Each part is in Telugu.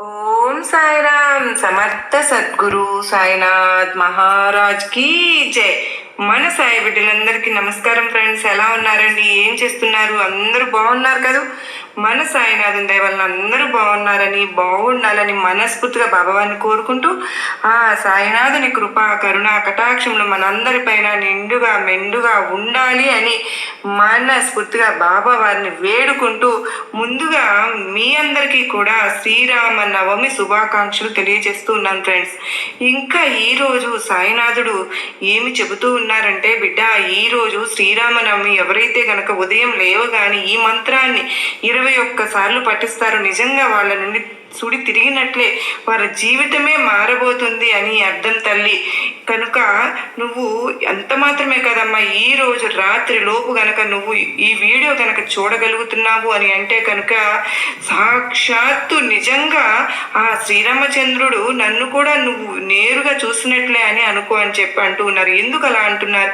ఓం సాయిరామ్ సమర్థ సద్గురు సాయినాథ్ మహారాజ్ కి జై. మన సాయి బిడ్డలందరికీ నమస్కారం ఫ్రెండ్స్. ఎలా ఉన్నారండి? ఏం చేస్తున్నారు? అందరూ బాగున్నారు కదా? మన సాయినాథుని దయ వలన అందరూ బాగున్నారని, బాగుండాలని మనస్ఫూర్తిగా బాబావారిని కోరుకుంటూ ఆ సాయినాథుని కృప కరుణ కటాక్షములు మనందరిపైన నిండుగా మెండుగా ఉండాలి అని మనస్ఫూర్తిగా బాబావారిని వేడుకుంటూ ముందుగా మీ అందరికీ కూడా శ్రీరామ నవమి శుభాకాంక్షలు తెలియజేస్తూ ఉన్నాను ఫ్రెండ్స్. ఇంకా ఈరోజు సాయినాథుడు ఏమి చెబుతూ ఉన్నారంటే, బిడ్డ, ఈరోజు శ్రీరామనవమి ఎవరైతే గనక ఉదయం లేవగానే ఈ మంత్రాన్ని 21 సార్లు పఠిస్తారో నిజంగా వాళ్ళ నుండి సుడి తిరిగినట్లే వారి జీవితమే మారబోతుంది అని అర్థం తల్లి. కనుక నువ్వు అంత మాత్రమే కదమ్మా, ఈరోజు రాత్రి లోపు గనక నువ్వు ఈ వీడియో కనుక చూడగలుగుతున్నావు అని అంటే కనుక సాక్షాత్తు నిజంగా ఆ శ్రీరామచంద్రుడు నన్ను కూడా నువ్వు నేరుగా చూసినట్లే అని అనుకో అని చెప్పి అంటూ ఉన్నారు. ఎందుకు అలా అంటున్నారు,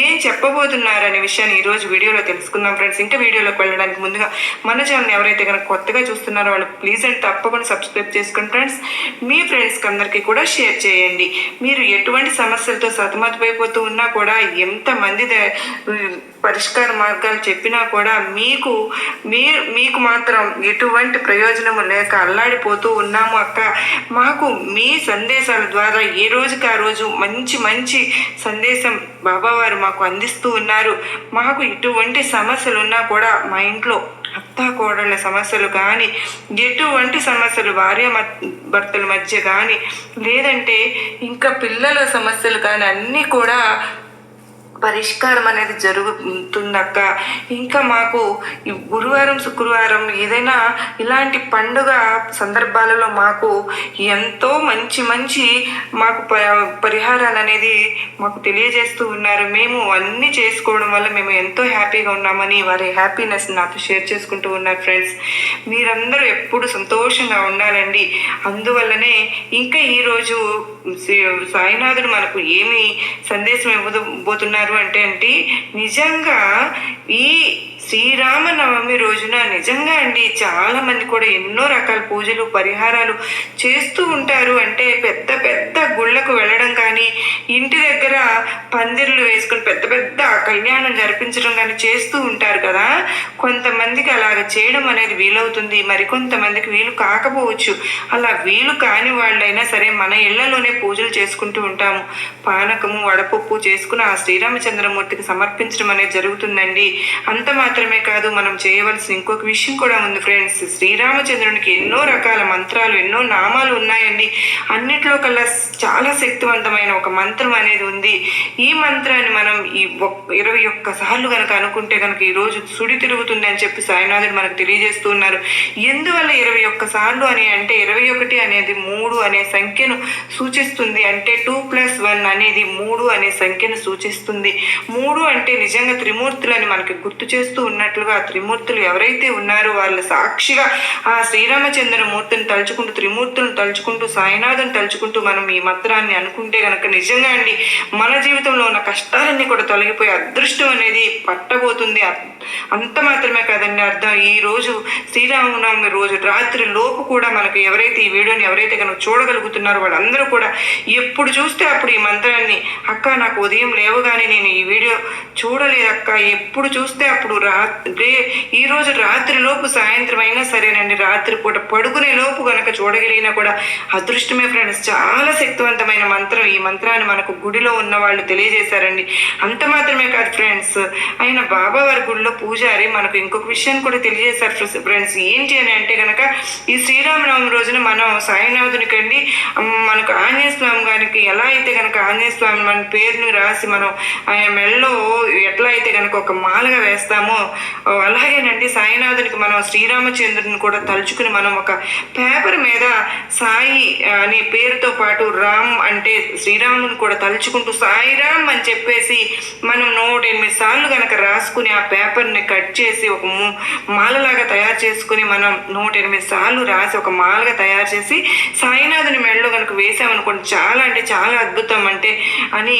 ఏం చెప్పబోతున్నారు అనే విషయాన్ని ఈరోజు వీడియోలో తెలుసుకుందాం ఫ్రెండ్స్. ఇంకా వీడియోలోకి వెళ్ళడానికి ముందుగా మన ఛానల్ ఎవరైతే కనుక కొత్తగా చూస్తున్నారో వాళ్ళు ప్లీజ్ అండ్ తప్పకుండా సబ్స్క్రైబ్ చేసుకోండి ఫ్రెండ్స్. మీ ఫ్రెండ్స్కి అందరికీ కూడా షేర్ చేయండి. మీరు ఎటువంటి సమస్యలతో సతమతమైపోతూ ఉన్నా కూడా, ఎంతమంది పరిష్కార మార్గాలు చెప్పినా కూడా మీకు మాత్రం ఎటువంటి ప్రయోజనము లేక అల్లాడిపోతూ ఉన్నాము అక్క, మాకు మీ సందేశాల ద్వారా ఏ రోజుకి ఆ రోజు మంచి మంచి సందేశం బాబావారు మాకు అందిస్తూ ఉన్నారు. మాకు ఎటువంటి సమస్యలు ఉన్నా కూడా మా ఇంట్లో అత్తా కోడళ్ళ సమస్యలు కానీ, ఎటువంటి సమస్యలు భార్య భర్తల మధ్య కానీ, లేదంటే ఇంకా పిల్లల సమస్యలు కానీ అన్నీ కూడా పరిష్కారం అనేది జరుగుతుందక్క. ఇంకా మాకు గురువారం శుక్రవారం ఏదైనా ఇలాంటి పండుగ సందర్భాలలో మాకు ఎంతో మంచి మాకు పరిహారాలు అనేది మాకు తెలియజేస్తూ ఉన్నారు. మేము అన్నీ చేసుకోవడం వల్ల మేము ఎంతో హ్యాపీగా ఉన్నామని వారి హ్యాపీనెస్ నాతో షేర్ చేసుకుంటూ ఉన్నారు ఫ్రెండ్స్. మీరందరూ ఎప్పుడు సంతోషంగా ఉండాలండి. అందువల్లనే ఇంకా ఈరోజు సాయినాథుడు మనకు ఏమి సందేశం ఇవ్వబోతున్నారు అంటే నిజంగా ఈ శ్రీరామనవమి రోజున నిజంగా అండి చాలా మంది కూడా ఎన్నో రకాల పూజలు పరిహారాలు చేస్తూ ఉంటారు. అంటే పెద్ద పెద్ద గుళ్ళకు వెళ్ళడం కానీ, ఇంటి దగ్గర పందిర్లు వేసుకుని పెద్ద పెద్ద కళ్యాణం జరిపించడం కానీ చేస్తూ ఉంటారు కదా. కొంతమందికి అలాగ చేయడం అనేది వీలవుతుంది, మరికొంతమందికి వీలు కాకపోవచ్చు. అలా వీలు కాని వాళ్ళైనా సరే మన ఇళ్లలోనే పూజలు చేసుకుంటూ ఉంటాము. పానకము వడపప్పు చేసుకుని ఆ శ్రీరామచంద్రమూర్తికి సమర్పించడం అనేది జరుగుతుందండి. అంత మాత్రమే కాదు, మనం చేయవలసిన ఇంకొక విషయం కూడా ఉంది ఫ్రెండ్స్. శ్రీరామచంద్రునికి ఎన్నో రకాల మంత్రాలు, ఎన్నో నామాలు ఉన్నాయండి. అన్నిట్లో కల్లా చాలా శక్తివంతమైన ఒక మంత్రం అనేది ఉంది. ఈ మంత్రాన్ని మనం ఈ 21 సార్లు కనుక అనుకుంటే కనుక ఈరోజు సుడి తిరుగుతుంది అని చెప్పి సాయినాథుడు మనకు తెలియజేస్తూ ఉన్నారు. ఎందువల్ల 21 సార్లు అని అంటే 21 అనేది 3 అనే సంఖ్యను సూచిస్తుంది. అంటే 2+1 అనేది 3 అనే సంఖ్యను సూచిస్తుంది. 3 అంటే నిజంగా త్రిమూర్తులని మనకి గుర్తు చేస్తూ ఉన్నట్లుగా, త్రిమూర్తులు ఎవరైతే ఉన్నారో వాళ్ళ సాక్షిగా ఆ శ్రీరామచంద్రమూర్తిని తలుచుకుంటూ, త్రిమూర్తులను తలుచుకుంటూ, సాయినాథుని తలుచుకుంటూ మనం ఈ మంత్రాన్ని అనుకుంటే కనుక నిజంగా అండి మన జీవితంలో ఉన్న కష్టాలన్నీ కూడా తొలగిపోయి అదృష్టం అనేది పట్టబోతుంది. అంత మాత్రమే కాదండి అర్థం, ఈ రోజు శ్రీరామనవమి రోజు రాత్రి లోపు కూడా మనకు ఎవరైతే ఈ వీడియోని ఎవరైతే కనుక చూడగలుగుతున్నారో వాళ్ళందరూ కూడా ఎప్పుడు చూస్తే అప్పుడు ఈ మంత్రాన్ని, అక్క నాకు ఉదయం లేవగానే నేను ఈ వీడియో చూడలేదక్క, ఎప్పుడు చూస్తే అప్పుడు ఈరోజు రాత్రి లోపు సాయంత్రం అయినా సరేనండి, రాత్రిపూట పడుకునే లోపు కనుక చూడగలిగినా కూడా అదృష్టమే ఫ్రెండ్స్. చాలా శక్తివంతమైన మంత్రం. ఈ మంత్రాన్ని మనకు గుడిలో ఉన్న వాళ్ళు తెలియజేశారండి. అంత మాత్రమే కాదు ఫ్రెండ్స్, ఆయన బాబావారి గుడిలో పూజారి మనకు ఇంకొక విషయాన్ని కూడా తెలియజేశారు ఫ్రెండ్స్. ఏంటి అని అంటే కనుక ఈ శ్రీరామనవమి రోజున మనం సాయినాథునికి అండి మనకు ఆంజనేయ స్వామి గారికి ఎలా అయితే కనుక ఆంజనేయ స్వామి మన పేరుని రాసి మనం ఆయన మెడలో ఎట్లా అయితే కనుక ఒక మాలగా వేస్తామో అలాగేనండి సాయినాథునికి మనం శ్రీరామచంద్రుని కూడా తలుచుకుని మనం ఒక పేపర్ మీద సాయి అనే పేరుతో పాటు రామ్ అంటే శ్రీరాముని కూడా తలుచుకుంటూ సాయిరామ్ అని చెప్పేసి మనం 108 సార్లు కనుక రాసుకుని ఆ పేపర్ని కట్ చేసి ఒక మాలలాగా తయారు చేసుకుని మనం 108 సార్లు రాసి ఒక మాలగా తయారు చేసి సాయినాథుని మెడలో కనుక వేసామనుకోండి చాలా అంటే చాలా అద్భుతం అని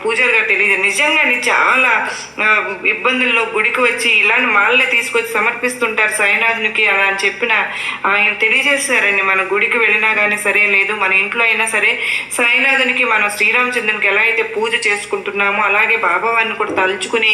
పూజారి గారు తెలియదు. నిజంగా చాలా ఇబ్బందుల్లో గుడికి గుడికి వచ్చి ఇలాంటి మాలలే తీసుకొచ్చి సమర్పిస్తుంటారు సాయినాథునికి అలా అని చెప్పిన ఆయన తెలియజేస్తారండి. మన గుడికి వెళ్ళినా కానీ సరే, లేదు మన ఇంట్లో అయినా సరే సాయినాథునికి మనం శ్రీరామచంద్రునికి ఎలా అయితే పూజ చేసుకుంటున్నామో అలాగే బాబావారిని కూడా తలుచుకుని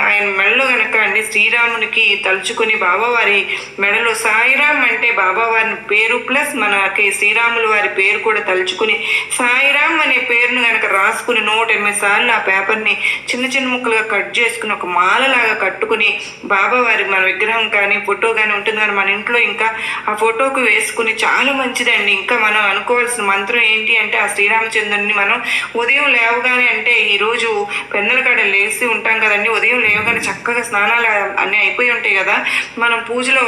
ఆయన మెడలో గనక అండి శ్రీరామునికి తలుచుకుని బాబావారి మెడలో సాయిరామ్ అంటే బాబావారిని పేరు ప్లస్ మనకి శ్రీరాములు వారి పేరు కూడా తలుచుకుని సాయిరామ్ అనే పేరును గనక రాసుకుని 108 సార్లు ఆ పేపర్ని చిన్న చిన్న ముక్కలుగా కట్ చేసుకుని ఒక మాలలాగా కట్టుకుని బాబావారి మన విగ్రహం కానీ ఫోటో కానీ ఉంటుంది కానీ మన ఇంట్లో ఇంకా ఆ ఫోటోకు వేసుకుని చాలా మంచిదండి. ఇంకా మనం అనుకోవాల్సిన మంత్రం ఏంటి అంటే ఆ శ్రీరామచంద్రుని మనం ఉదయం లేవగానే అంటే ఈరోజు పెందల కాడ లేచి ఉంటాం కదండి, ఉదయం లేవగానే చక్కగా స్నానాలు అన్నీ అయిపోయి ఉంటాయి కదా, మనం పూజలో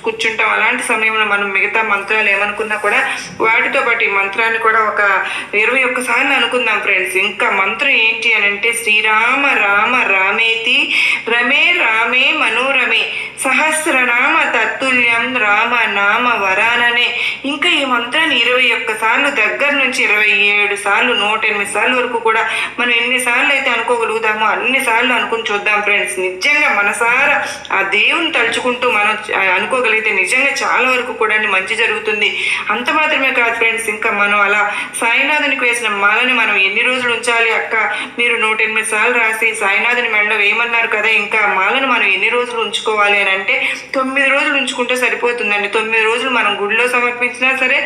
కూర్చుంటాం. అలాంటి సమయంలో మనం మిగతా మంత్రాలు ఏమనుకున్నా కూడా వాటితో పాటు ఈ మంత్రాన్ని కూడా ఒక 21 సార్లు అనుకుందాం ఫ్రెండ్స్. ఇంకా మంత్రం ఏంటి అని అంటే శ్రీరామ రామ రామేతి రమే రామే మనోరమే సహస్రనామ తత్తుల్యం రామ నామ వరాననే. ఇంకా ఈ మంత్రాన్ని 21 సార్లు దగ్గర నుంచి 27 సార్లు 108 సార్లు వరకు కూడా మనం ఎన్నిసార్లు అయితే అనుకోగలుగుతామో అన్నిసార్లు అనుకుని చూద్దాం ఫ్రెండ్స్. నిజంగా మనసారా ఆ దేవుని తలుచుకుంటూ మనం అనుకోగలిగితే నిజంగా చాలా వరకు కూడా మంచి జరుగుతుంది. అంత మాత్రమే కాదు ఫ్రెండ్స్, ఇంకా మనం అలా సాయినాథునికి వేసిన మాలని మనం ఎన్ని రోజులు ఉంచాలి అక్క, మీరు 108 సార్లు రాసి సాయినాథుని మెడలో వేయమన్నారు కదా, ఇంకా మాలను మనం ఎన్ని రోజులు ఉంచుకోవాలి అని అంటే 9 రోజులు ఉంచుకుంటే సరిపోతుందండి. 9 రోజులు మనం గుడిలో సమర్పించినా సరే,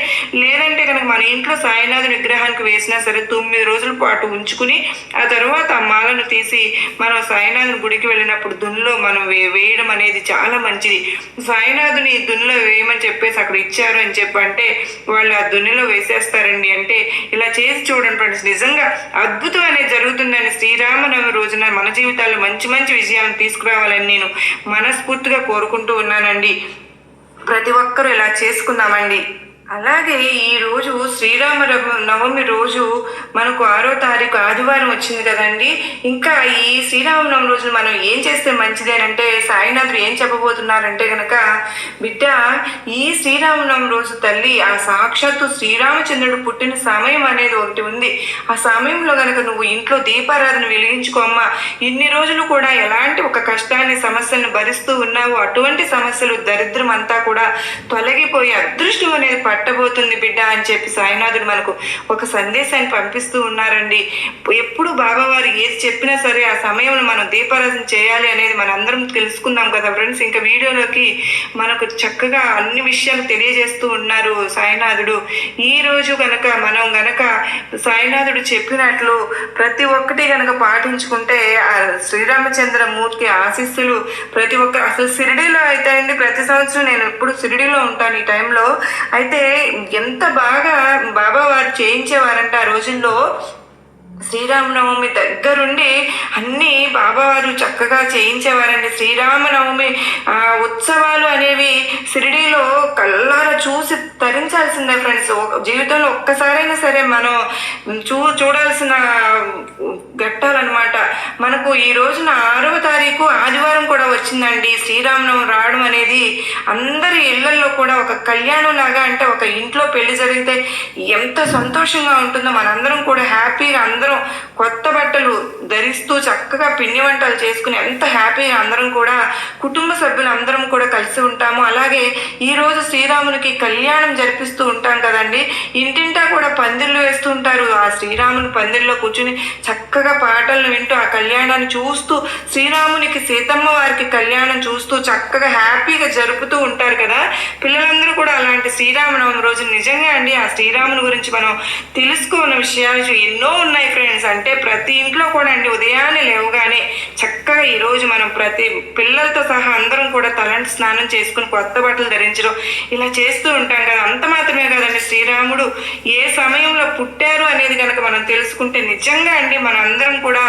లేదంటే కనుక మన ఇంట్లో సాయినాథుని విగ్రహానికి వేసినా సరే 9 రోజుల పాటు ఉంచుకుని ఆ తర్వాత ఆ మాలను తీసి మనం సాయినాథుని గుడికి వెళ్ళినప్పుడు దున్నులో మనం వేయడం అనేది చాలా మంచిది. సాయినాథుని దున్నులో వేయమని చెప్పేసి అక్కడ ఇచ్చారు అని చెప్పంటే వాళ్ళు ఆ దున్నులో వేసేస్తారండి. అంటే ఇలా చేసి చూడండి ఫ్రెండ్స్, నిజంగా అద్భుతం అనేది జరుగుతుందని శ్రీరామనవమి రోజున మన జీవితాల్లో మంచి మంచి విజయాలను తీసుకురావాలని నేను మనస్ఫూర్తిగా కోరుకుంటూ ఉన్నానండి. ప్రతి ఒక్కరూ ఇలా చేసుకుందామండి. అలాగే ఈరోజు శ్రీరామ నవమి రోజు మనకు 6వ తారీఖు ఆదివారం వచ్చింది కదండి. ఇంకా ఈ శ్రీరామనవమి రోజు మనం ఏం చేస్తే మంచిది అని అంటే సాయినాథుడు ఏం చెప్పబోతున్నారంటే కనుక, బిడ్డ ఈ శ్రీరామనవమి రోజు తల్లి ఆ సాక్షాత్తు శ్రీరామచంద్రుడు పుట్టిన సమయం అనేది ఒకటి ఉంది. ఆ సమయంలో కనుక నువ్వు ఇంట్లో దీపారాధన వెలిగించుకోమ్మా. ఇన్ని రోజులు కూడా ఎలాంటి ఒక కష్టాన్ని సమస్యలను భరిస్తూ ఉన్నావు, అటువంటి సమస్యలు దరిద్రం అంతా కూడా తొలగిపోయి అదృష్టం అనేది పట్టబోతుంది బిడ్డ అని చెప్పి సాయినాథుడు మనకు ఒక సందేశాన్ని పంపిస్తూ ఉన్నారండి. ఎప్పుడు బాబావారు ఏది చెప్పినా సరే ఆ సమయంలో మనం దీపారాధన చేయాలి అనేది మనందరం తెలుసుకుందాం కదా ఫ్రెండ్స్. ఇంకా వీడియోలోకి మనకు చక్కగా అన్ని విషయాలు తెలియజేస్తూ ఉన్నారు సాయినాథుడు. ఈ రోజు గనక మనం గనక సాయినాథుడు చెప్పినట్లు ప్రతి ఒక్కటి గనక పాటించుకుంటే ఆ శ్రీరామచంద్రమూర్తి ఆశీస్సులు ప్రతి ఒక్క, అసలు షిరిడీలో అయితే అండి ప్రతి సంవత్సరం నేను ఎప్పుడు షిరిడీలో ఉంటాను ఈ టైంలో. అయితే ఎంత బాగా బాబావారు చేయించేవారంటే ఆ రోజుల్లో శ్రీరామనవమి దగ్గరుండి అన్నీ బాబావారు చక్కగా చేయించేవారండి. శ్రీరామనవమి ఉత్సవాలు అనేవి షిరిడీలో కళ్ళారా చూసి తరించాల్సిందే ఫ్రెండ్స్. జీవితంలో ఒక్కసారైనా సరే మనం చూడాల్సిన ఘట్టాలన్నమాట. మనకు ఈ రోజున 6వ తారీఖు ఆదివారం కూడా వచ్చిందండి. శ్రీరామనవమి రావడం అనేది అందరి ఇళ్లల్లో కూడా ఒక కళ్యాణం లాగా, అంటే ఒక ఇంట్లో పెళ్లి జరిగితే ఎంత సంతోషంగా ఉంటుందో మనందరం కూడా హ్యాపీగా అందరం కొత్త బట్టలు ధరిస్తూ చక్కగా పిండి వంటలు చేసుకుని ఎంత హ్యాపీగా అందరం కూడా కుటుంబ సభ్యులు అందరం కూడా కలిసి ఉంటాము. అలాగే ఈరోజు శ్రీరామునికి కళ్యాణం జరిపిస్తూ ఉంటాం కదండి. ఇంటింటా కూడా పందిళ్ళు వేస్తూ ఉంటారు. ఆ శ్రీరాముని పందిల్లో కూర్చుని చక్కగా పాటలను వింటూ ఆ కళ్యాణాన్ని చూస్తూ శ్రీరామునికి సీతమ్మ వారికి కళ్యాణం చూస్తూ చక్కగా హ్యాపీగా జరుపుతూ ఉంటారు కదా పిల్లలందరూ కూడా. అలాంటి శ్రీరామనవమి రోజు నిజంగా అండి ఆ శ్రీరాముని గురించి మనం తెలుసుకోని విషయాలు ఎన్నో ఉన్నాయి ఫ్రెండ్స్. అంటే ప్రతి ఇంట్లో కూడా అండి ఉదయాన్నే లేవగానే చక్కగా ఈరోజు మనం ప్రతి పిల్లలతో సహా అందరం కూడా తలంటి స్నానం చేసుకుని కొత్త బట్టలు ధరించడం ఇలా చేస్తూ ఉంటాం కదా. అంత మాత్రమే కదండి శ్రీరాముడు ఏ సమయంలో పుట్టారు అనేది కనుక మనం తెలుసుకుంటే నిజంగా అండి మన అందరం కూడా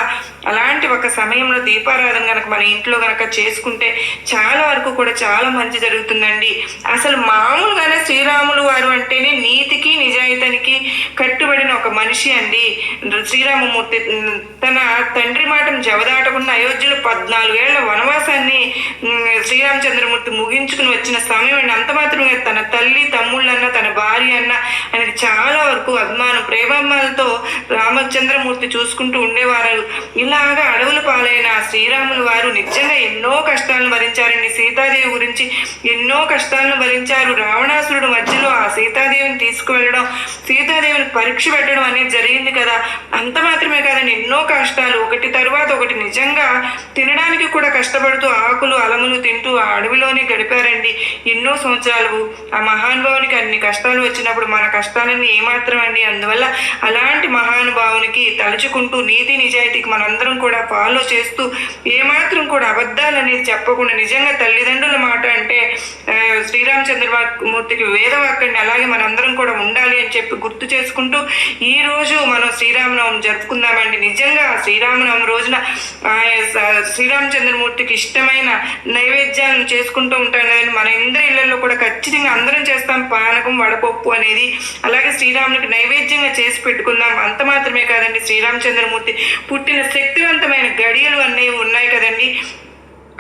అలాంటి ఒక సమయంలో దీపారాధన కనుక మన ఇంట్లో కనుక చేసుకుంటే చాలా వరకు కూడా చాలా మంచి జరుగుతుందండి. అసలు మామూలుగానే శ్రీరాములు వారు అంటేనే నీతికి నిజాయితీకి కట్టుబడిన ఒక మనిషి అండి. శ్రీరామమూర్తి తన తండ్రి మాటను జవదాటకుండా అయోధ్యలో 14 ఏళ్ల వనవాసాన్ని శ్రీరామచంద్రమూర్తి ముగించుకుని వచ్చిన సమయం అండి. అంత మాత్రమే తన తల్లి తమ్ముళ్ళన్నా తన భార్య భార్య అన్న ఆయనకి చాలా వరకు అభిమానం ప్రేమాభిమానంతో రామచంద్రమూర్తి చూసుకుంటూ ఉండేవారు. ఇలాగా అడవుల పాలైన శ్రీరాములు వారు నిజంగా ఎన్నో కష్టాలను భరించారండి. సీతాదేవి గురించి ఎన్నో కష్టాలను భరించారు. రావణాసురుడు మధ్యలో ఆ సీతాదేవిని తీసుకువెళ్ళడం, సీతాదేవిని పరీక్ష పెట్టడం అనేది జరిగింది కదా. అంత మాత్రమే కాదండి, ఎన్నో కష్టాలు ఒకటి తరువాత ఒకటి నిజంగా తినడానికి కూడా కష్టపడుతూ ఆకులు అలములు తింటూ ఆ అడవిలోనే గడిపారండి ఎన్నో సంవత్సరాలు. ఆ మహానుభావునికి అన్ని కష్టాలు వచ్చినప్పుడు మన కష్టాలన్నీ ఏమాత్రం అండి. అందువల్ల అలాంటి మహానుభావునికి తలుచుకుంటూ నీతి నిజాయితీకి మనందరం కూడా ఫాలో చేస్తూ ఏమాత్రం కూడా అబద్ధాలు అనేది చెప్పకుండా నిజంగా తల్లిదండ్రుల మాట అంటే శ్రీరామచంద్రమూర్తికి వేదవాక్యండి, అలాగే మనందరం కూడా ఉండాలి అని చెప్పి గుర్తు చేసుకుంటూ ఈ రోజు మనం శ్రీరామనవమి జరుపుకుందామండి. నిజంగా శ్రీరామనవమి రోజున శ్రీరామచంద్రమూర్తికి ఇష్టమైన నైవేద్యాలను చేసుకుంటూ ఉంటాం కదండి. మన ఇందరి ఇళ్లలో కూడా ఖచ్చితంగా అందరం చేస్తాం పానకం వడపప్పు అనేది. అలాగే శ్రీరామునికి నైవేద్యంగా చేసి పెట్టుకుందాం. అంత మాత్రమే కాదండి, శ్రీరామచంద్రమూర్తి పుట్టిన శక్తివంతమైన గడియలు అనేవి ఉన్నాయి కదండి.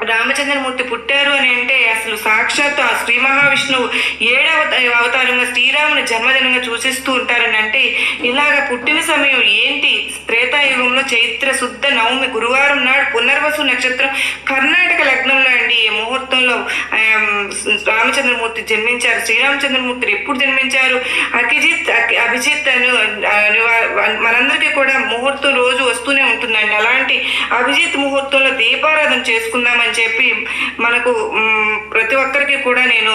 రామచంద్రమూర్తి పుట్టారు అని అంటే అసలు సాక్షాత్ ఆ శ్రీ మహావిష్ణువు 7వ అవతారంగా శ్రీరాముని జన్మదినంగా సూచిస్తూ ఉంటారని అంటే ఇలాగ పుట్టిన సమయం ఏంటి? త్రేతాయుగంలో చైత్ర శుద్ధ నవమి గురువారం నాడు పునర్వసు నక్షత్రం కర్ణాటక లగ్నంలో అండి ఈ ముహూర్తంలో రామచంద్రమూర్తి జన్మించారు. శ్రీరామచంద్రమూర్తి ఎప్పుడు జన్మించారు? అభిజిత్ అని మనందరికీ కూడా ముహూర్తం రోజు వస్తూనే ఉంటుందండి. అలాంటి అభిజిత్ ముహూర్తంలో దీపారాధన చేసుకుందామని చెప్పి మనకు ప్రతి ఒక్కరికి కూడా నేను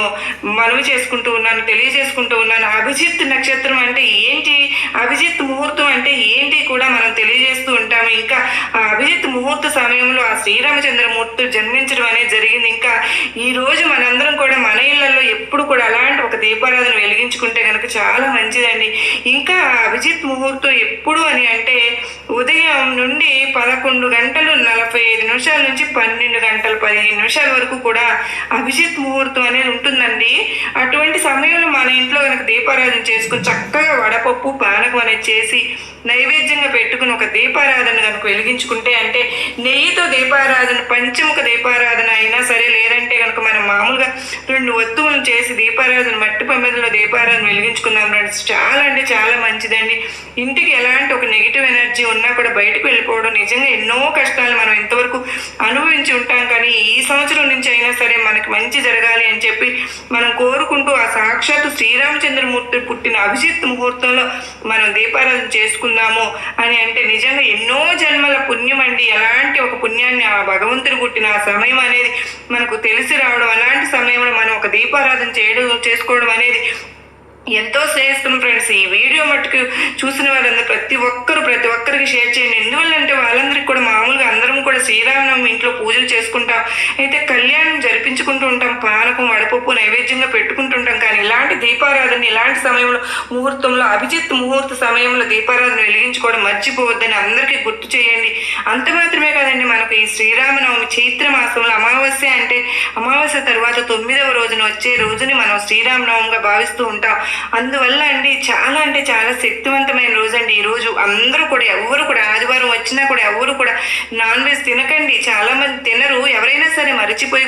మనవి చేసుకుంటూ ఉన్నాను, తెలియజేసుకుంటూ ఉన్నాను. అభిజిత్ నక్షత్రం అంటే ఏంటి, అభిజిత్ ముహూర్తం అంటే ఏంటి కూడా మనం తెలియజేస్తూ ఉంటాము. ఇంకా ఆ అభిజిత్ ముహూర్త సమయంలో ఆ శ్రీరామచంద్రమూర్తి జన్మించడం అనేది జరిగింది. ఇంకా ఈ రోజు మనందరం కూడా మన ఇళ్లలో ఎప్పుడు కూడా అలాంటి ఒక దీపారాధన వెలిగించుకుంటే కనుక చాలా మంచిదండి. ఇంకా అభిజిత్ ముహూర్తం ఎప్పుడు అని అంటే ఉదయం నుండి 11:45 నుంచి 12:15 వరకు కూడా అభిజిత్ ముహూర్తం అనేది ఉంటుందండి. అటువంటి సమయంలో మన ఇంట్లో కనుక దీపారాధన చేసుకుని చక్కగా వడపప్పు పానకం అనేది చేసి నైవేద్యంగా పెట్టుకుని ఒక దీపారాధన కనుక వెలిగించుకుంటే అంటే నెయ్యితో దీపారాధన, పంచముఖ దీపారాధన అయినా సరే, లేదంటే కనుక మనం మామూలుగా 2 ఒత్తులను చేసి దీపారాధన మట్టి ప్రమిదలో దీపారాధన వెలిగించుకుందాం ఫ్రెండ్స్. చాలా అంటే చాలా మంచిదండి. ఇంటికి ఎలాంటి ఒక నెగిటివ్ ఎనర్జీ ఉన్నా కూడా బయటకు వెళ్ళిపోవడం. నిజంగా ఎన్నో కష్టాలు మనం ఇంతవరకు అనుభవించి ఉంటాం, కానీ ఈ సంవత్సరం నుంచి అయినా సరే మనకి మంచి జరగాలి అని చెప్పి మనం కోరుకుంటూ ఆ సాక్షాత్తు శ్రీరామచంద్రమూర్తి పుట్టిన అభిజిత్ ముహూర్తంలో మనం దీపారాధన చేసుకుందాము అని అంటే నిజంగా ఎన్నో జన్మల పుణ్యం అండి. ఎలాంటి ఒక పుణ్యాన్ని ఆ భగవంతుడు పుట్టిన ఆ సమయం అనేది మనకు తెలిసి రావడం, అలాంటి సమయంలో మనం ఒక దీపారాధన చేసుకోవడం అనేది ఎంతో శ్రేయస్కరం ఫ్రెండ్స్. ఈ వీడియో మట్టుకు చూసిన వాళ్ళందరూ ప్రతి ఒక్కరికి షేర్ చేయండి. ఎందువల్లంటే వాళ్ళందరికీ కూడా మామూలుగా అందరం కూడా శ్రీరామనవమి ఇంట్లో పూజలు చేసుకుంటాం, అయితే కళ్యాణం జరిపించుకుంటూ ఉంటాం, పానకం వడపప్పు నైవేద్యంగా పెట్టుకుంటుంటాం. కానీ ఇలాంటి దీపారాధన ఇలాంటి సమయంలో ముహూర్తంలో అభిజిత్ ముహూర్త సమయంలో దీపారాధన వెలిగించుకోవడం మర్చిపోవద్దని అందరికీ గుర్తు చేయండి. అంత మాత్రమే కాదండి, మనకు ఈ శ్రీరామనవమి చైత్ర మాసంలో అమావాస్య అంటే అమావాస్య తర్వాత 9వ రోజున వచ్చే రోజుని మనం శ్రీరామనవమిగా భావిస్తూ ఉంటాం. అందువల్ల అండి చాలా అంటే చాలా శక్తివంతమైన రోజు అండి ఈ రోజు. అందరూ కూడా ఎవరు కూడా ఆదివారం వచ్చినా కూడా ఎవరు కూడా నాన్ వెజ్ తినకండి. చాలా మంది తినరు, ఎవరైనా సరే మరిచిపోయి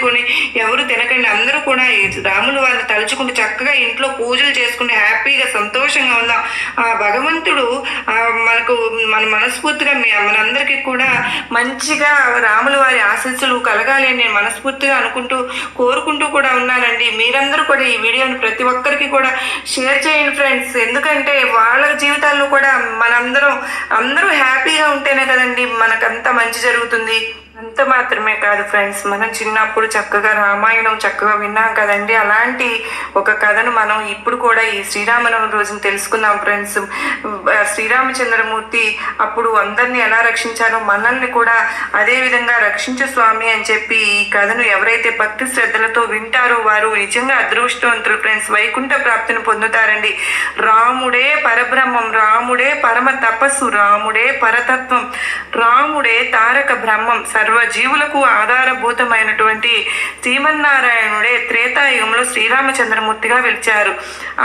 ఎవరు తినకండి. అందరూ కూడా రాములు వారిని తలుచుకుంటూ చక్కగా ఇంట్లో పూజలు చేసుకుంటే హ్యాపీగా సంతోషంగా ఉందాం. ఆ భగవంతుడు మనకు మన మనస్ఫూర్తిగా మనందరికీ కూడా మంచిగా రాముల వారి ఆశీస్సులు కలగాలి అని నేను మనస్ఫూర్తిగా కోరుకుంటూ కూడా ఉన్నానండి. మీరందరూ కూడా ఈ వీడియోని ప్రతి ఒక్కరికి కూడా షేర్ చేయండి ఫ్రెండ్స్. ఎందుకంటే వాళ్ళ జీవితాల్లో కూడా అందరూ హ్యాపీగా ఉంటేనే కదండి మనకంతా మంచి జరుగుతుంది. అంత మాత్రమే కాదు ఫ్రెండ్స్, మనం చిన్నప్పుడు చక్కగా రామాయణం చక్కగా విన్నాం కదండి. అలాంటి ఒక కథను మనం ఇప్పుడు కూడా ఈ శ్రీరామనవమి రోజున తెలుసుకుందాం ఫ్రెండ్స్. శ్రీరామచంద్రమూర్తి అప్పుడు అందరినీ ఎలా రక్షించారో మనల్ని కూడా అదే విధంగా రక్షించు స్వామి అని చెప్పి ఈ కథను ఎవరైతే భక్తి శ్రద్ధలతో వింటారో వారు నిజంగా అదృష్టవంతులు ఫ్రెండ్స్, వైకుంఠ ప్రాప్తిని పొందుతారండి. రాముడే పరబ్రహ్మం, రాముడే పరమ తపస్సు, రాముడే పరతత్వం, రాముడే తారక బ్రహ్మం, సర్వజీవులకు ఆధారభూతమైనటువంటి శ్రీమన్నారాయణుడే త్రేతాయుగంలో శ్రీరామచంద్రమూర్తిగా వెలిచారు.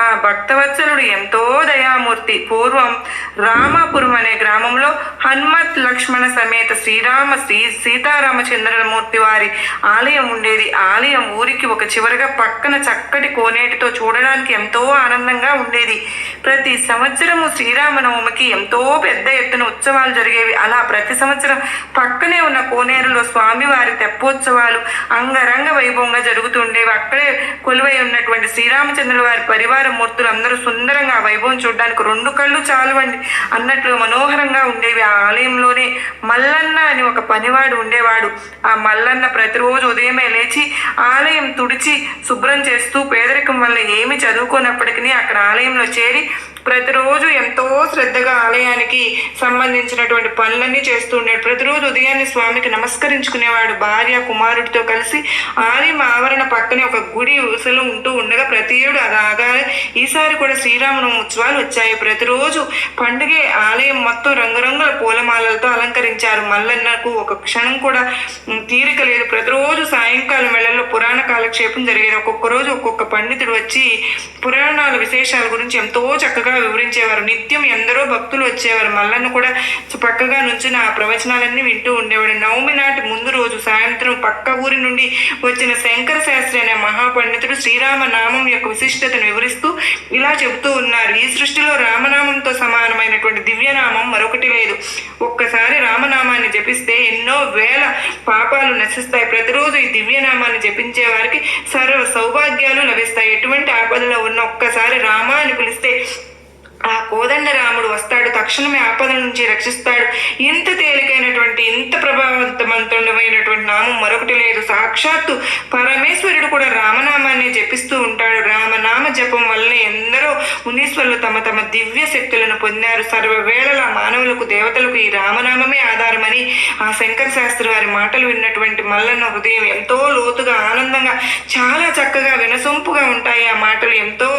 ఆ భక్తవత్సలుడు ఎంతో దయామూర్తి. పూర్వం రామాపురం అనే గ్రామంలో హనుమత్ లక్ష్మణ సమేత సీతారామచంద్రమూర్తి వారి ఆలయం ఉండేది. ఆలయం ఊరికి ఒక చివరగా పక్కన చక్కటి కోనేటితో చూడడానికి ఎంతో ఆనందంగా ఉండేది. ప్రతి సంవత్సరము శ్రీరామనవమికి ఎంతో పెద్ద ఎత్తున ఉత్సవాలు జరిగేవి. అలా ప్రతి సంవత్సరం పక్కనే ఉన్న కోనేరులో స్వామివారి తెప్పోత్సవాలు అంగరంగ వైభవంగా జరుగుతుండేవి. అక్కడే కొలువై ఉన్నటువంటి శ్రీరామచంద్రుల వారి పరివార మూర్తులు అందరూ సుందరంగా ఆ వైభవం చూడడానికి 2 కళ్ళు చాలువండి అన్నట్లు మనోహరంగా ఉండేవి. ఆ ఆలయంలోనే మల్లన్న అని ఒక పనివాడు ఉండేవాడు. ఆ మల్లన్న ప్రతిరోజు ఉదయమే లేచి ఆలయం తుడిచి శుభ్రం చేస్తూ పేదరికం వల్ల ఏమి చదువుకోనప్పటికీ అక్కడ ఆలయంలో చేరి ప్రతిరోజు ఎంతో శ్రద్ధగా ఆలయానికి సంబంధించినటువంటి పనులన్నీ చేస్తూ ఉండేది. ప్రతిరోజు ఉదయాన్నే స్వామికి నమస్కరించుకునేవాడు. భార్య కుమారుడితో కలిసి ఆలయం ఆవరణ పక్కనే ఒక గుడి ఉసలు ఉంటూ ఉండగా ప్రతి ఏడు అలాగానే ఈసారి కూడా శ్రీరామనవమి ఉత్సవాలు వచ్చాయి. ప్రతిరోజు పండుగే ఆలయం మొత్తం రంగురంగుల పూలమాలలతో అలంకరించారు. మల్లన్నకు ఒక క్షణం కూడా తీరిక లేదు. ప్రతిరోజు సాయంకాలం వేళల్లో పురాణ కాలక్షేపం జరిగేది. ఒక్కొక్క రోజు ఒక్కొక్క పండితుడు వచ్చి పురాణాల విశేషాల గురించి ఎంతో చక్కగా వివరించేవారు. నిత్యం ఎందరో భక్తులు వచ్చేవారు. మల్లన్న కూడా పక్కగా నుంచుని ఆ ప్రవచనాలన్నీ వింటూ ఉండేవాడు. నవమి నాటి ముందు రోజు సాయంత్రం పక్క ఊరి నుండి వచ్చిన శంకర శాస్త్రి అనే మహాపండితుడు శ్రీరామ నామం యొక్క విశిష్టతను వివరిస్తూ ఇలా చెబుతూ ఉన్నారు. ఈ సృష్టిలో రామనామంతో సమానమైనటువంటి దివ్యనామం మరొకటి లేదు. ఒక్కసారి రామనామాన్ని జపిస్తే ఎన్నో వేల పాపాలు నశిస్తాయి. ప్రతిరోజు ఈ దివ్యనామాన్ని జపించే వారికి సర్వ సౌభాగ్యాలు లభిస్తాయి. ఎటువంటి ఆపదలో ఉన్న ఒక్కసారి రామ అని పిలిస్తే ఆ కోదండ రాముడు వస్తాడు, తక్షణమే ఆపదల నుంచి రక్షిస్తాడు. ఇంత తేలికైనటువంటి ఇంత ప్రభావవంతమైనటువంటి నామం మరొకటి లేదు. సాక్షాత్తు పరమేశ్వరుడు కూడా రామనామాన్ని జపిస్తూ ఉంటాడు. రామనామ జపం వల్లనే ఎందరో మునీశ్వరులు తమ తమ దివ్య శక్తులను పొందారు. సర్వవేళలా మానవులకు దేవతలకు ఈ రామనామమే ఆధారమని ఆ శంకర శాస్త్రి వారి మాటలు విన్నటువంటి మల్లన్న హృదయం ఎంతో లోతుగా ఆనందంగా చాలా చక్కగా వినసొంపుగా ఉంటాయి. ఆ మాటలు ఎంతో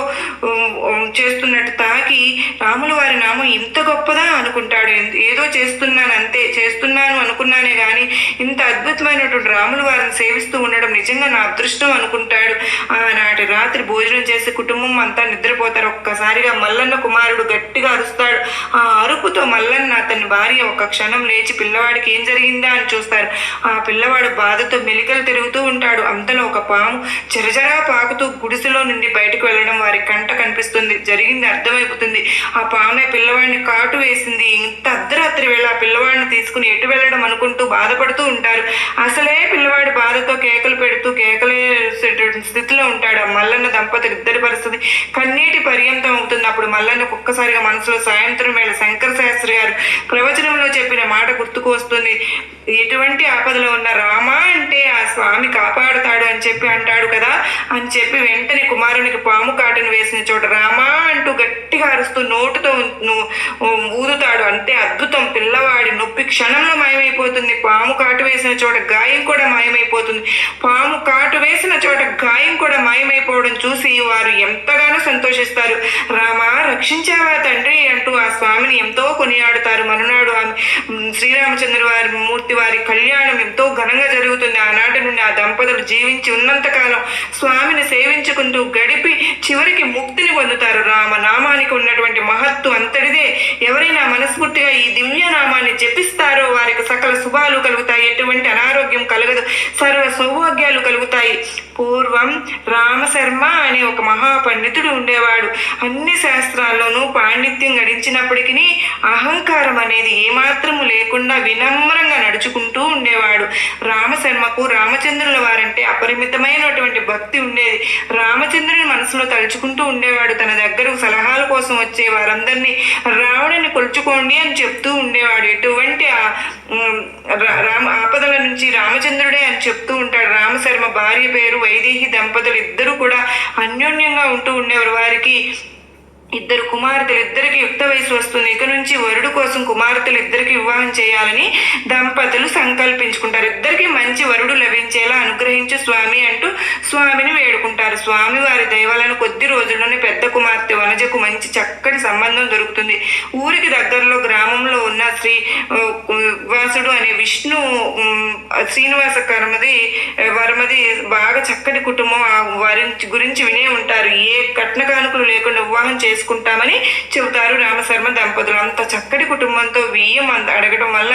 చేస్తున్నట్టు తాకి రాముల వారి నామం ఇంత గొప్పదా అనుకుంటాడు. ఏదో చేస్తున్నాను అనుకున్నానే గాని ఇంత అద్భుతమైనటువంటి రాముల వారిని సేవిస్తూ ఉండడం నిజంగా నా అదృష్టం అనుకుంటాడు. ఆనాటి రాత్రి భోజనం చేసి కుటుంబం అంతా నిద్రపోతారు. ఒక్కసారిగా మల్లన్న కుమారుడు గట్టిగా అరుస్తాడు. ఆ అరుపుతో మల్లన్న అతని భార్య ఒక క్షణం లేచి పిల్లవాడికి ఏం జరిగిందా అని చూస్తారు. ఆ పిల్లవాడు బాధతో మెలికలు తిరుగుతూ ఉంటాడు. అంతలో ఒక పాము జరజరా పాకుతూ గుడిసెలో నుండి బయటకు వెళ్ళడం వారి కంట కనిపిస్తుంది. జరిగింది అర్థమైపోతుంది. ఆ పామే పిల్లవాడిని కాటు వేసింది. ఇంత అర్ధరాత్రి వేళ ఆ పిల్లవాడిని తీసుకుని ఎటు వెళ్ళడం అనుకుంటూ బాధపడుతూ ఉంటారు. అసలే పిల్లవాడి బాధతో కేకలు పెడుతూ కేకలే స్థితిలో ఉంటాడు. ఆ మల్లన్న దంపతులు ఇద్దరి పరిస్థితి కన్నీటి పర్యంతం అవుతుంది. అప్పుడు మల్లన్నకు ఒక్కసారిగా మనసులో సాయంత్రం వేళ శంకర శాస్త్రి గారు ప్రవచనంలో చెప్పిన మాట గుర్తుకు వస్తుంది. ఎటువంటి ఆపదలో ఉన్న రామా అంటే ఆ స్వామి కాపాడుతాడు అని చెప్పి అంటాడు కదా అని చెప్పి వెంటనే కుమారునికి పాము కాటును వేసిన చోట రామా అంటూ గట్టిగా అరుస్తూ నోటుతో ఊదుతాడు. అంటే అద్భుతం. పిల్లవాడి నొప్పి క్షణంలో మాయమైపోతుంది. పాము కాటు వేసిన చోట గాయం కూడా మాయమైపోతుంది. పాము కాటు వేసిన చోట గాయం కూడా మాయమైపోవడం చూసి వారు ఎంతగానో సంతోషిస్తారు. రామా రక్షించావా తండ్రి అంటూ ఆ స్వామిని ఎంతో కొనియాడుతారు. మరునాడు శ్రీరామచంద్ర వారి మూర్తి వారి కళ్యాణం ఎంతో ఘనంగా జరుగుతుంది. ఆనాటి నుండి ఆ దంపతులు జీవించి ఉన్నంతకాలం స్వామిని సేవించుకుంటూ గడిపి చివరికి ముక్తిని పొందుతారు. రామనామానికి ఉన్నటువంటి మహత్తు అంతటిదే. ఎవరైనా మనస్ఫూర్తిగా ఈ దివ్యనామాన్ని జపిస్తారో వారికి సకల శుభాలు కలుగుతాయి. ఎటువంటి అనారోగ్యం కలగదు. సర్వ సౌభాగ్యాలు కలుగుతాయి. పూర్వం రామశర్మ అనే ఒక మహాపండితుడు ఉండేవాడు. అన్ని శాస్త్రాల్లోనూ పాండిత్యం గడించినప్పటికీ అహంకారం అనేది ఏమాత్రము లేకుండా వినమ్రంగా నడుచుకుంటూ ఉండేవాడు. రామశర్మకు రామచంద్రుల వారంటే అపరిమితమైనటువంటి భక్తి ఉండేది. రామచంద్రుని మనసులో తలుచుకుంటూ ఉండేవాడు. తన దగ్గరకు సలహాల కోసం వచ్చే వారందరినీ రావణుని కొలుచుకోండి అని చెప్తూ ఉండేవాడు. ఎటువంటి ఆపదల నుంచి రామచంద్రుడే అని చెప్తూ ఉంటాడు. రామశర్మ భార్య పేరు వైదేహి. దంపతులు ఇద్దరు కూడా అన్యోన్యంగా ఉంటూ ఉండేవారు. వారికి ఇద్దరు కుమార్తెలు, ఇద్దరికి యుక్త వయసు వస్తుంది. ఇక నుంచి వరుడు కోసం కుమార్తెలు ఇద్దరికి వివాహం చేయాలని దంపతులు సంకల్పించుకుంటారు. ఇద్దరికి మంచి వరుడు లభించేలా అనుగ్రహించు స్వామి అంటూ స్వామిని వేడుకుంటారు. స్వామి వారి దైవాలను కొద్ది రోజుల్లోనే పెద్ద కుమార్తె వనజకు మంచి చక్కటి సంబంధం దొరుకుతుంది. ఊరికి దగ్గరలో గ్రామంలో ఉన్న వాసుడు అనే విష్ణు శ్రీనివాస వర్మది బాగా చక్కటి కుటుంబం. వారి గురించి వినే ఉంటారు. ఏ కట్న కానుకలు లేకుండా వివాహం చేసుకుంటామని చెబుతారు రామశర్మ దంపతులు. అంత చక్కటి కుటుంబంతో బియ్యం అడగడం వల్ల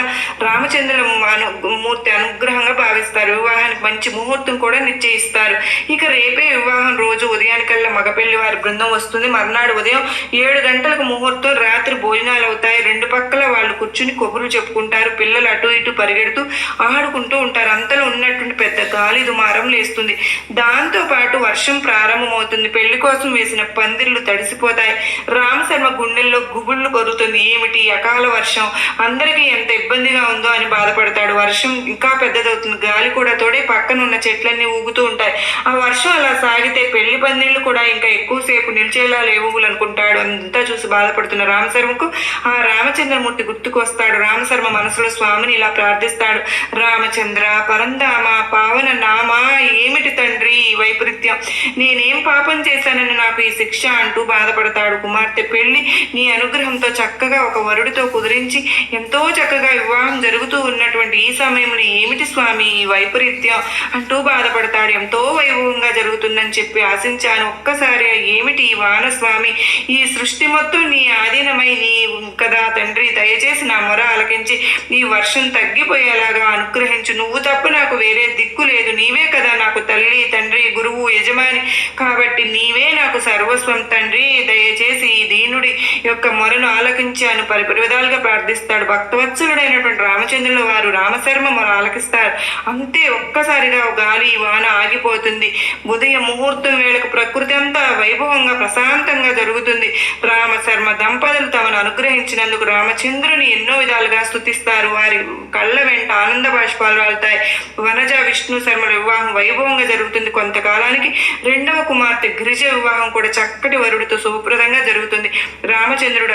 రామచంద్రమూర్తి అనుగ్రహంగా భావిస్తారు. వివాహానికి మంచి ముహూర్తం కూడా నిశ్చయిస్తారు. ఇక రేపే వివాహం రోజు ఉదయానికల్లా మగపెళ్లి వారి బృందం వస్తుంది. మర్నాడు ఉదయం 7 గంటలకు ముహూర్తం. రాత్రి భోజనాలు అవుతాయి. రెండు పక్కల వాళ్ళు కూర్చుని కబుర్లు చెప్పుకుంటారు. పిల్లలు అటు ఇటు పరిగెడుతూ ఆడుకుంటూ ఉంటారు. అంతలో ఉన్నటువంటి పెద్ద గాలి దుమారం లేస్తుంది. దాంతో పాటు వర్షం ప్రారంభమవుతుంది. పెళ్లి కోసం వేసిన పందిర్లు తడిసిపోతాయి. రామశర్మ గుండెల్లో గుబుళ్ళు కొరుతుంది. ఏమిటి అకాల వర్షం, అందరికీ ఎంత ఇబ్బందిగా ఉందో అని బాధపడతాడు. వర్షం ఇంకా పెద్దదవుతుంది. గాలి కూడా తోడే పక్కన ఉన్న చెట్లన్నీ ఊగుతూ ఉంటాయి. ఆ వర్షం అలా సాగితే పెళ్లి పందిళ్ళు కూడా ఇంకా ఎక్కువసేపు నిలిచేలా లేవు అనుకుంటాడు. అంతా చూసి బాధపడుతున్న రామశర్మకు ఆ రామచంద్రమూర్తి గుర్తుకు వస్తాడు. రామశర్మ మనసులో స్వామిని ఇలా ప్రార్థిస్తాడు. రామచంద్ర పరంధామ పావన నామా, ఏమిటి తండ్రి ఈ వైపరీత్యం, నేనేం పాపం చేశానని నాకు ఈ శిక్ష అంటూ బాధపడతాడు. కుమార్తె పెళ్లి నీ అనుగ్రహంతో చక్కగా ఒక వరుడితో కుదిరించి ఎంతో చక్కగా వివాహం జరుగుతూ ఉన్నటువంటి ఈ సమయంలో ఏమిటి స్వామి ఈ వైపరీత్యం అంటూ బాధపడతాడు. ఎంతో వైభవంగా జరుగుతుందని చెప్పి ఆశించాను. ఒక్కసారి ఏమిటి ఈ వాన స్వామి, ఈ సృష్టి మొత్తం నీ ఆధీనమై నీ కదా తండ్రి, దయచేసి నా మొర ఆలకించి ఈ వర్షం తగ్గిపోయేలాగా అనుగ్రహించు. నువ్వు తప్ప నాకు వేరే దిక్కు లేదు. నీవే కదా నాకు తల్లి, తండ్రి, గురువు, యజమాని, కాబట్టి నీవే నాకు సర్వస్వం తండ్రి. దయచేసి ఈ దీనుడి యొక్క మొరను ఆలకించాను పరిపరి విధాలుగా ప్రార్థిస్తాడు. భక్తవత్సలుడైనటువంటి రామచంద్రుల వారు రామశర్మ మొర ఆలకిస్తారు. అంతే ఒక్కసారిగా గాలి వాన ఆగిపోతుంది. ఉదయం ముహూర్తం వేళకు ప్రకృతి అంతా వైభవంగా ప్రశాంతంగా జరుగుతుంది. రామశర్మ దంపతులు తమను అనుగ్రహించినందుకు రామచంద్రుని ఎన్నో విధాలుగా స్తుతిస్తారు. వారి కళ్ళ వెంట ఆనంద బాష్పాలు రాలుతాయి. వనజ విష్ణు శర్మల వివాహం వైభవంగా జరుగుతుంది. కొంతకాలానికి రెండవ కుమార్తె గిరిజ వివాహం కూడా చక్కటి వరుడితో శుభప్రదంగా జరుగుతుంది. రామచంద్రుడు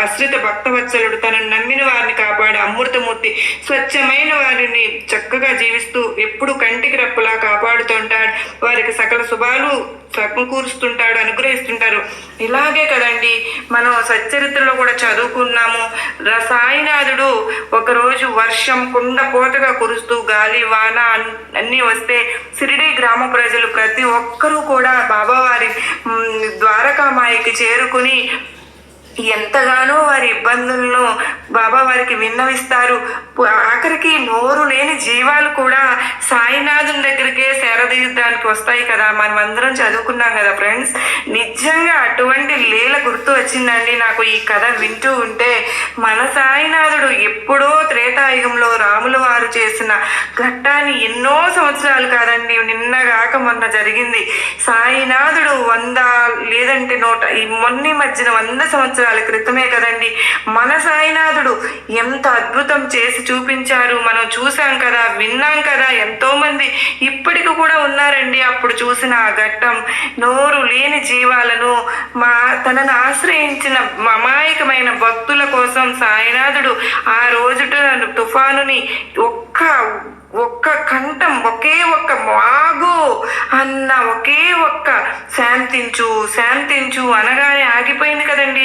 అశ్రిత భక్తవత్సలుడు, తనను నమ్మిన వారిని కాపాడే అమృతమూర్తి, స్వచ్ఛమైన వారిని చక్కగా జీవిస్తూ ఎప్పుడు కంటికి రెప్పలా కాపాడుతుంటాడు. వారికి సకల శుభాలు సమకూరుస్తుంటాడు, అనుగ్రహిస్తుంటారు. ఇలాగే కదండి మనం సచ్చరిత్రలో కూడా చదువుకున్నాము. సాయినాథుడు ఒకరోజు వర్షం కుండపోతగా కురుస్తూ గాలి వాన అన్నీ వస్తే సిరిడి గ్రామ ప్రజలు ప్రతి ఒక్కరూ కూడా బాబావారి ద్వారకామాయికి చేరుకుని ఎంతగానో వారి ఇబ్బందులను బాబా వారికి విన్నవిస్తారు. ఆఖరికి నోరు లేని జీవాలు కూడా సాయినాథుని దగ్గరికే సేరదీయడానికి వస్తాయి కదా. మనం అందరం చదువుకున్నాం కదా ఫ్రెండ్స్. నిజంగా అటువంటి లీల గుర్తు వచ్చిందండి నాకు ఈ కథ వింటూ ఉంటే. మన సాయినాథుడు ఎప్పుడో త్రేతాయుగంలో రాముల వారు చేసిన ఘట్టాన్ని ఎన్నో సంవత్సరాలు కాదండి, నిన్నగాక మొన్న జరిగింది. సాయినాథుడు 100 లేదంటే 100 ఈ మొన్న మధ్యన 100 సంవత్సరాల క్రితమే కదండి మన సాయినాథుడు ఎంత అద్భుతం చేసి చూపించారు. మనం చూసాం కదా, విన్నాం కదా. ఎంతో మంది ఇప్పటికి కూడా ఉన్నారండి అప్పుడు చూసిన ఆ ఘట్టం. నోరు లేని జీవాలను తనను ఆశ్రయించిన అమాయకమైన భక్తుల కోసం సాయినాథుడు ఆ రోజుట తుఫానుని ఒక్క కంఠం, ఒకే ఒక్క వాగు అన్న ఒకే ఒక్క శాంతించు అనగానే ఆగిపోయింది కదండి.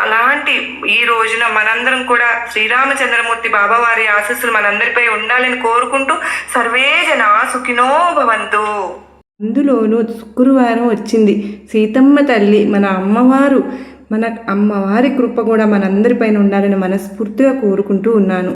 అలాంటి ఈ రోజున మనందరం కూడా శ్రీరామచంద్రమూర్తి బాబావారి ఆశీస్సులు మనందరిపై ఉండాలని కోరుకుంటూ సర్వే జనా సుఖినో భవంతు. అందులోనూ శుక్రవారం వచ్చింది. సీతమ్మ తల్లి మన అమ్మవారి కృప కూడా మనందరిపైన ఉండాలని మనస్ఫూర్తిగా కోరుకుంటూ ఉన్నాను.